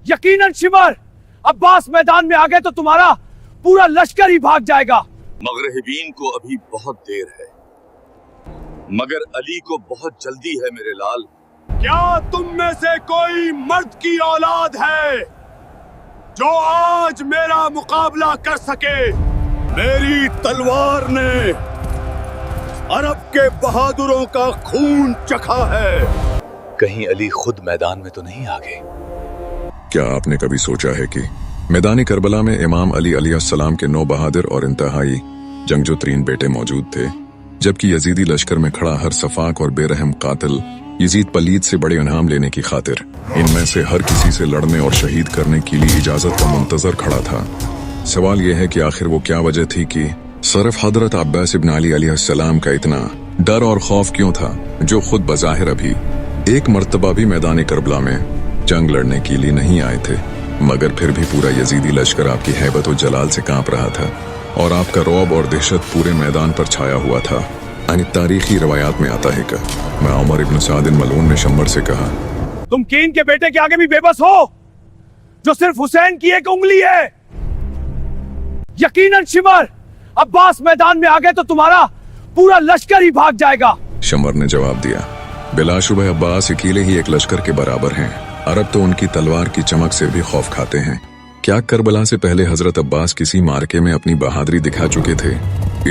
यकीनन शिमर, अब्बास मैदान में आ गए तो तुम्हारा पूरा लश्कर ही भाग जाएगा। मगरहिबीन को अभी बहुत देर है, मगर अली को बहुत जल्दी है मेरे लाल। क्या तुम में से कोई मर्द की औलाद है जो आज मेरा मुकाबला कर सके? मेरी तलवार ने अरब के बहादुरों का खून चखा है। कहीं अली खुद मैदान में तो नहीं आ गए? क्या आपने कभी सोचा है कि मैदानी करबला में इमाम अली अलैहिस्सलाम के 9 बहादुर और इंतहाई जंगजू तरीन बेटे मौजूद थे, जबकि यजीदी लश्कर में खड़ा हर सफाक और बेरहम कातिल यजीद पलीद से बड़े इनाम लेने की खातिर इनमें से हर किसी से लड़ने और शहीद करने के लिए इजाजत का मुंतजर खड़ा था। सवाल यह है कि आखिर वो क्या वजह थी कि सिर्फ हजरत अब्बास इब्न अली अलैहिस्सलाम का इतना डर और खौफ क्यों था, जो खुद बज़ाहिर अभी एक मर्तबा भी मैदानी करबला में जंग लड़ने के लिए नहीं आए थे, मगर फिर भी पूरा यजीदी लश्कर आपकी हैबत और जलाल से कांप रहा था और आपका रौब और दहशत पूरे मैदान पर छाया हुआ था। यानी तारीखी रवायात में आता है कि मैं उमर इब्न साद मलून ने शम्बर से कहा, तुम कीन के बेटे के आगे भी बेबस हो, जो सिर्फ हुसैन की एक उंगली है। यकीनन शिमर, अब्बास मैदान में आ गए तो तुम्हारा पूरा लश्कर ही भाग जाएगा। शमर ने जवाब दिया, बिलाशुबह अब्बास अकेले ही एक लश्कर के बराबर हैं। अरब तो उनकी तलवार की चमक से भी खौफ खाते हैं। क्या करबला से पहले हजरत अब्बास किसी मार्के में अपनी बहादुरी दिखा चुके थे?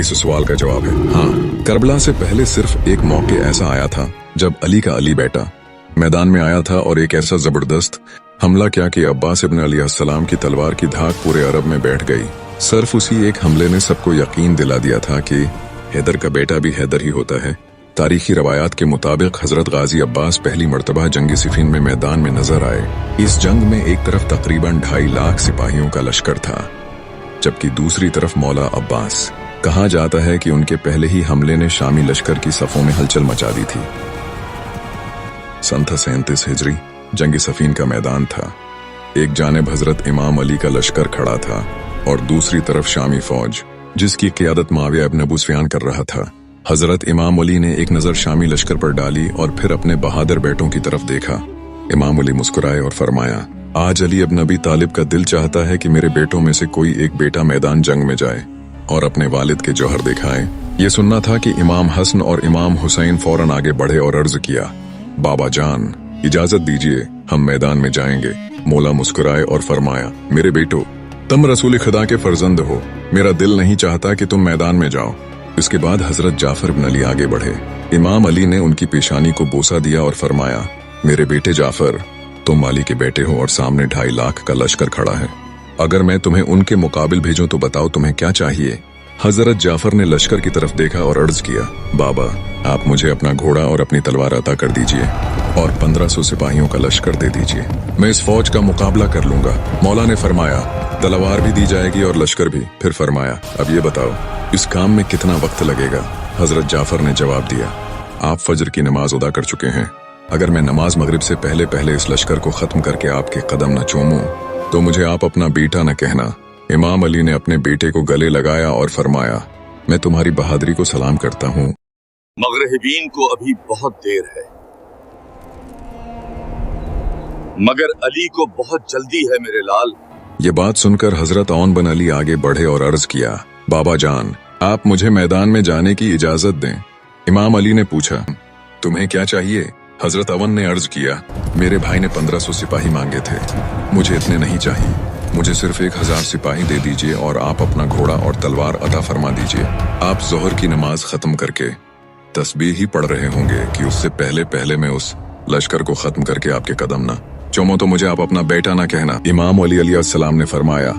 इस सवाल का जवाब है हाँ। करबला से पहले सिर्फ एक मौके ऐसा आया था जब अली का अली बेटा मैदान में आया था और एक ऐसा जबरदस्त हमला किया कि अब्बास इब्न अलैहिस्सलाम की तलवार की धाक पूरे अरब में बैठ गई। सिर्फ उसी एक हमले ने सबको यकीन दिला दिया था कि हैदर का बेटा भी हैदर ही होता है। तारीखी रवायात के मुताबिक हजरत गाजी अब्बास पहली मर्तबा जंग सिफीन में मैदान में नजर आए। इस जंग में एक तरफ तकरीबन 2.5 लाख सिपाहियों का लश्कर था, जबकि दूसरी तरफ मौला अब्बास। कहा जाता है कि उनके पहले ही हमले ने शामी लश्कर की सफों में हलचल मचा दी थी। सन था 37 हिजरी। जंग सफीन का मैदान था। एक जानिब हजरत इमाम अली का लश्कर खड़ा था और दूसरी तरफ शामी फौज, जिसकी क़ियादत मुआविया इब्न अबू सुफियान कर रहा था। हजरत इमाम अली ने एक नजर शामी लश्कर पर डाली और फिर अपने बहादुर बेटों की तरफ देखा। इमाम अली मुस्कुराए और फरमाया, आज अली इब्न अबी तालिब का दिल चाहता है कि मेरे बेटों में से कोई एक बेटा मैदान जंग में जाए और अपने वालिद के जौहर दिखाए। ये सुनना था कि इमाम हसन और इमाम हुसैन फौरन आगे बढ़े और अर्ज किया, बाबा जान इजाजत दीजिए, हम मैदान में जाएंगे। मौला मुस्कुराए और फरमाया, मेरे बेटो, तुम रसूल खुदा के फर्जंद हो, मेरा दिल नहीं चाहता कि तुम मैदान में जाओ। इसके बाद हजरत जाफर इब्न अली आगे बढ़े। इमाम अली ने उनकी पेशानी को बोसा दिया और फरमाया, मेरे बेटे जाफर, तुम अली के बेटे हो और सामने 2.5 लाख का लश्कर खड़ा है। अगर मैं तुम्हें उनके मुकाबिल भेजूं तो बताओ तुम्हें क्या चाहिए? हजरत जाफर ने लश्कर की तरफ देखा और अर्ज किया, बाबा आप मुझे अपना घोड़ा और अपनी तलवार अता कर दीजिए और 1500 सिपाहियों का लश्कर दे दीजिए, मैं इस फौज का मुकाबला कर लूंगा। मौला ने फरमाया, तलवार भी दी जाएगी और लश्कर भी। फिर फरमाया, अब ये बताओ इस काम में कितना वक्त लगेगा? हजरत जाफर ने जवाब दिया, आप फजर की नमाज अदा कर चुके हैं, अगर मैं नमाज मगरिब से पहले पहले इस लश्कर को खत्म करके आपके कदम न चूमूं तो मुझे आप अपना बेटा न कहना। इमाम अली ने अपने बेटे को गले लगाया और फरमाया, मैं तुम्हारी बहादुरी को सलाम करता हूँ। मगरहिबीन को अभी बहुत देर है, मगर अली को बहुत जल्दी है मेरे लाल। ये बात सुनकर हजरत औन बिन अली आगे बढ़े और अर्ज किया, बाबा जान आप मुझे मैदान में जाने की इजाजत दें। इमाम अली ने पूछा, तुम्हें क्या चाहिए? हजरत अवन ने अर्ज किया, मेरे भाई ने 1500 सिपाही मांगे थे, मुझे इतने नहीं चाहिए, मुझे सिर्फ 1000 सिपाही दे दीजिए और आप अपना घोड़ा और तलवार अता फरमा दीजिए। आप जोहर की नमाज खत्म करके तस्बीह ही पढ़ रहे होंगे कि उससे पहले पहले मैं उस लश्कर को खत्म करके आपके कदम न चूमूं तो मुझे आप अपना बेटा ना कहना। इमाम अली अलैहिस्सलाम ने फरमाया,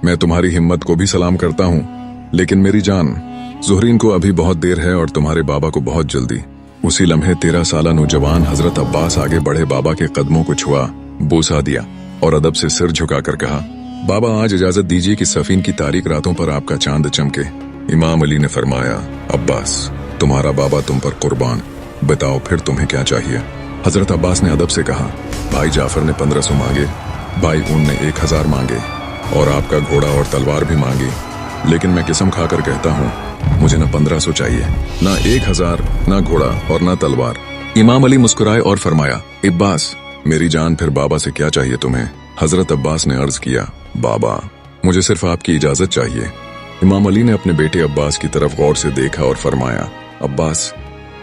मैं तुम्हारी हिम्मत को भी सलाम करता हूँ, लेकिन मेरी जान, ज़ुहरीन को अभी बहुत देर है और तुम्हारे बाबा को बहुत जल्दी। उसी लम्हे 13 साला नौजवान हजरत अब्बास आगे बढ़े बाबा के कदमों को छुआ, बोसा दिया और अदब से सिर झुकाकर कहा, बाबा आज इजाजत दीजिए कि सफीन की तारीक रातों पर आपका चांद चमके। इमाम अली ने फरमाया, अब्बास तुम्हारा बाबा तुम पर कुर्बान, बताओ फिर तुम्हें क्या चाहिए? हजरत अब्बास ने अदब से कहा, भाई जाफर ने 1500 मांगे, भाई ऊन ने 1000 मांगे और आपका घोड़ा और तलवार भी मांगी, लेकिन मैं कसम खाकर कहता हूँ मुझे न 1500 चाहिए, न 1000, न घोड़ा और न तलवार। इमाम अली मुस्कुराए और फरमाया, अब्बास मेरी जान फिर बाबा से क्या चाहिए तुम्हें? हजरत अब्बास ने अर्ज किया, बाबा मुझे सिर्फ आपकी इजाजत चाहिए। इमाम अली ने अपने बेटे अब्बास की तरफ गौर से देखा और फरमाया, अब्बास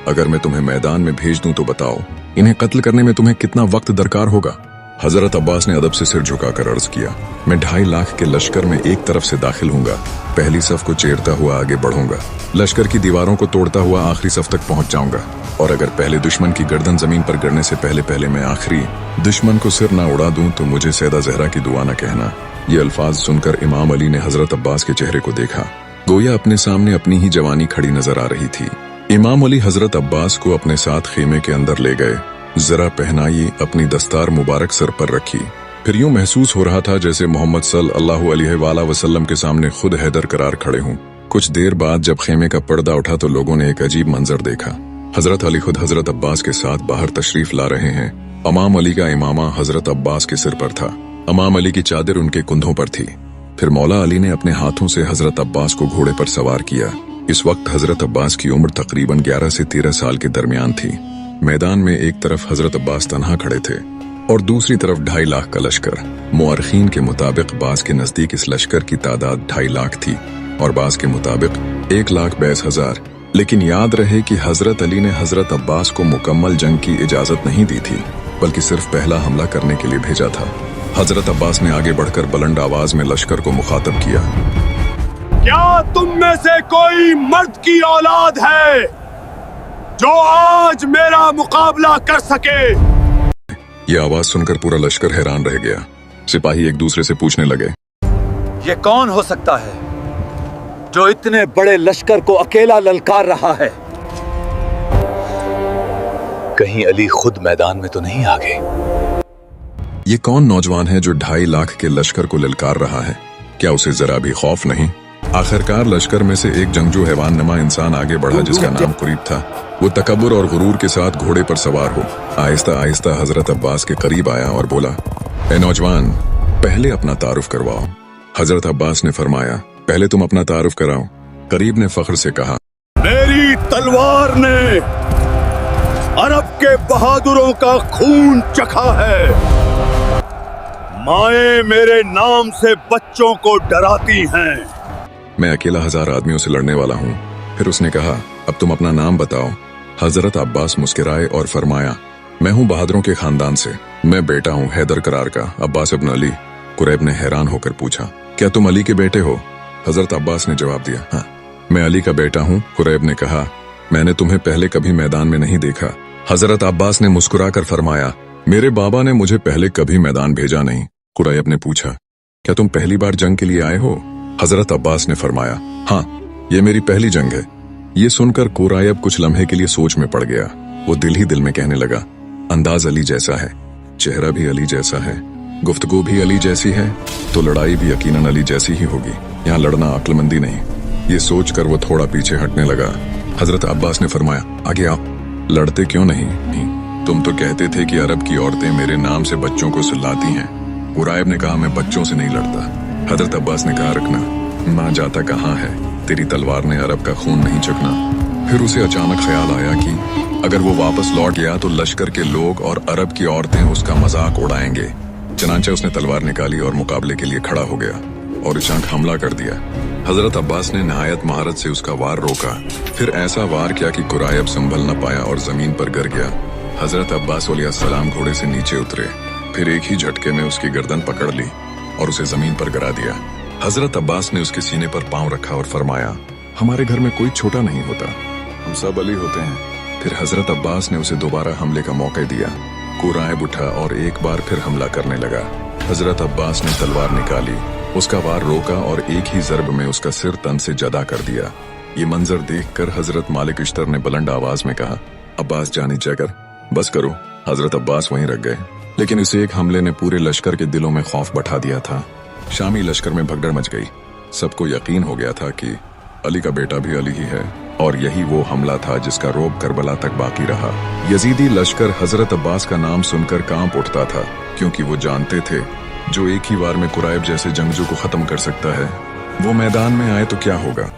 अगर मैं तुम्हें मैदान में भेज दूं तो बताओ, इन्हें कत्ल करने में तुम्हें कितना वक्त दरकार होगा? हजरत अब्बास ने अदब से सिर झुकाकर अर्ज किया, मैं 2.5 लाख के लश्कर में एक तरफ से दाखिल हूंगा, पहली सफ को चीरता हुआ आगे बढ़ूंगा, लश्कर की दीवारों को तोड़ता हुआ आखिरी सफ तक पहुंच जाऊंगा, और अगर पहले दुश्मन की गर्दन जमीन पर गिरने से पहले मैं आखिरी दुश्मन को सिर ना उड़ा दूं तो मुझे सैदा जहरा की दुआ न कहना। ये अल्फाज सुनकर इमाम अली ने हजरत अब्बास के चेहरे को देखा, गोया अपने सामने अपनी ही जवानी खड़ी नजर आ रही थी। इमाम अली हजरत अब्बास को अपने साथ खेमे के अंदर ले गए, जरा पहनाई, अपनी दस्तार मुबारक सर पर रखी। फिर यूं महसूस हो रहा था जैसे मोहम्मद सल्लल्लाहु अलैहि वसल्लम के सामने खुद हैदर करार खड़े हों। कुछ देर बाद जब खेमे का पर्दा उठा तो लोगों ने एक अजीब मंजर देखा। हजरत अली खुद हजरत अब्बास के साथ बाहर तशरीफ ला रहे हैं। इमाम अली का इमामा हजरत अब्बास के सिर पर था, इमाम अली की चादर उनके कंधों पर थी। फिर मौला अली ने अपने हाथों से हजरत अब्बास को घोड़े पर सवार किया। इस वक्त हजरत अब्बास की उम्र तकरीबन 11 से 13 साल के दरमियान थी। मैदान में एक तरफ हजरत अब्बास तन्हा खड़े थे और दूसरी तरफ 2.5 लाख का लश्कर। मुअर्रिखीन के मुताबिक बास के नजदीक इस लश्कर की तादाद 2.5 लाख थी और बास के मुताबिक 1,22,000। लेकिन याद रहे कि हजरत अली ने हजरत अब्बास को मुकम्मल जंग की इजाजत नहीं दी थी, बल्कि सिर्फ पहला हमला करने के लिए भेजा था। हजरत अब्बास ने आगे बढ़कर बुलंद आवाज में लश्कर को मुखातब किया, क्या तुम में से कोई मर्द की औलाद है जो आज मेरा मुकाबला कर सके? ये आवाज सुनकर पूरा लश्कर हैरान रह गया। सिपाही एक दूसरे से पूछने लगे, ये कौन हो सकता है जो इतने बड़े लश्कर को अकेला ललकार रहा है? कहीं अली खुद मैदान में तो नहीं आ गए? ये कौन नौजवान है जो 2.5 लाख के लश्कर को ललकार रहा है? क्या उसे जरा भी खौफ नहीं? आखिरकार लश्कर में से एक जंगजू हैवान नमा इंसान आगे बढ़ा जिसका नाम कुरीब था। वो तकब्बुर और गुरूर के साथ घोड़े पर सवार हो आहिस्ता आहिस्ता हजरत अब्बास के करीब आया और बोला, ए नौजवान, पहले अपना तारुफ करवाओ। हजरत अब्बास ने फरमाया, पहले तुम अपना तारुफ कराओ। करीब ने फख्र से कहा, मेरी तलवार ने अरब के बहादुरों का खून चखा है। माएं मेरे नाम से बच्चों को डराती हैं। मैं अकेला 1000 आदमियों से लड़ने वाला हूँ। फिर उसने कहा, अब तुम अपना नाम बताओ। हजरत अब्बास मुस्कुराए और फरमाया, मैं हूँ बहादुरों के खानदान से, मैं बेटा हूँ हैदर करार का, अब्बास इब्न अली। कुरैब ने हैरान होकर पूछा, क्या तुम अली के बेटे हो? हजरत अब्बास ने जवाब दिया, हाँ मैं अली का बेटा हूँ। कुरैब ने कहा, मैंने तुम्हें पहले कभी मैदान में नहीं देखा। हजरत अब्बास ने मुस्कुरा कर फरमाया, मेरे बाबा ने मुझे पहले कभी मैदान भेजा नहीं। कुरैब ने पूछा, क्या तुम पहली बार जंग के लिए आए हो? हजरत अब्बास ने फरमाया, हाँ ये मेरी पहली जंग है। ये सुनकर कुरैब कुछ लम्हे के लिए सोच में पड़ गया। वो दिल ही दिल में कहने लगा, अंदाज अली जैसा है, चेहरा भी अली जैसा है, गुफ्तगू भी अली जैसी है, तो लड़ाई भी यकीनन अली जैसी ही होगी। यहाँ लड़ना अक्लमंदी नहीं। ये सोचकर वो थोड़ा पीछे हटने लगा। हजरत अब्बास ने फरमाया, आगे आओ। लड़ते क्यों नहीं? तुम तो कहते थे कि अरब की औरतें मेरे नाम से बच्चों को सुलाती हैं। कुरैब ने कहा, मैं बच्चों से नहीं लड़ता। हजरत अब्बास ने कहा, रखना, माँ जाता कहाँ है, तेरी तलवार ने अरब का खून नहीं चखना। फिर उसे अचानक ख्याल आया कि अगर वो वापस लौट गया तो लश्कर के लोग और अरब की औरतें उसका मजाक उड़ाएंगे। चनांचे उसने तलवार निकाली और मुकाबले के लिए खड़ा हो गया और अचानक हमला कर दिया। हजरत अब्बास ने नहायत महारत से उसका वार रोका, फिर ऐसा वार किया कि कुरैब संभल न पाया और जमीन पर गिर गया। हजरत अब्बास अलैहिस्सलाम घोड़े से नीचे उतरे, फिर एक ही झटके में उसकी गर्दन पकड़ ली और उसे जमीन पर गिरा दिया। हजरत अब्बास ने उसके सीने पर पांव रखा और फरमाया, हमारे घर में कोई छोटा नहीं होता, हम सब अली होते हैं। फिर हजरत अब्बास ने उसे दोबारा हमले का मौका दिया। कुरैब उठा और एक बार फिर हमला करने लगा। हजरत अब्बास ने तलवार निकाली, उसका वार रोका और एक ही जरब में उसका सिर तन से जदा कर दिया। ये मंजर देखकर हजरत मालिक इश्तर ने बुलंद आवाज में कहा, अब्बास जानी जाकर बस करो। हजरत अब्बास वहीं रख गए, लेकिन इस एक हमले ने पूरे लश्कर के दिलों में खौफ बैठा दिया था। शामी लश्कर में भगदड़ मच गई। सबको यकीन हो गया था कि अली का बेटा भी अली ही है और यही वो हमला था जिसका रोब करबला तक बाकी रहा। यजीदी लश्कर हजरत अब्बास का नाम सुनकर कांप उठता था, क्योंकि वो जानते थे जो एक ही वार में कुरैब जैसे जंगजू को खत्म कर सकता है, वो मैदान में आए तो क्या होगा।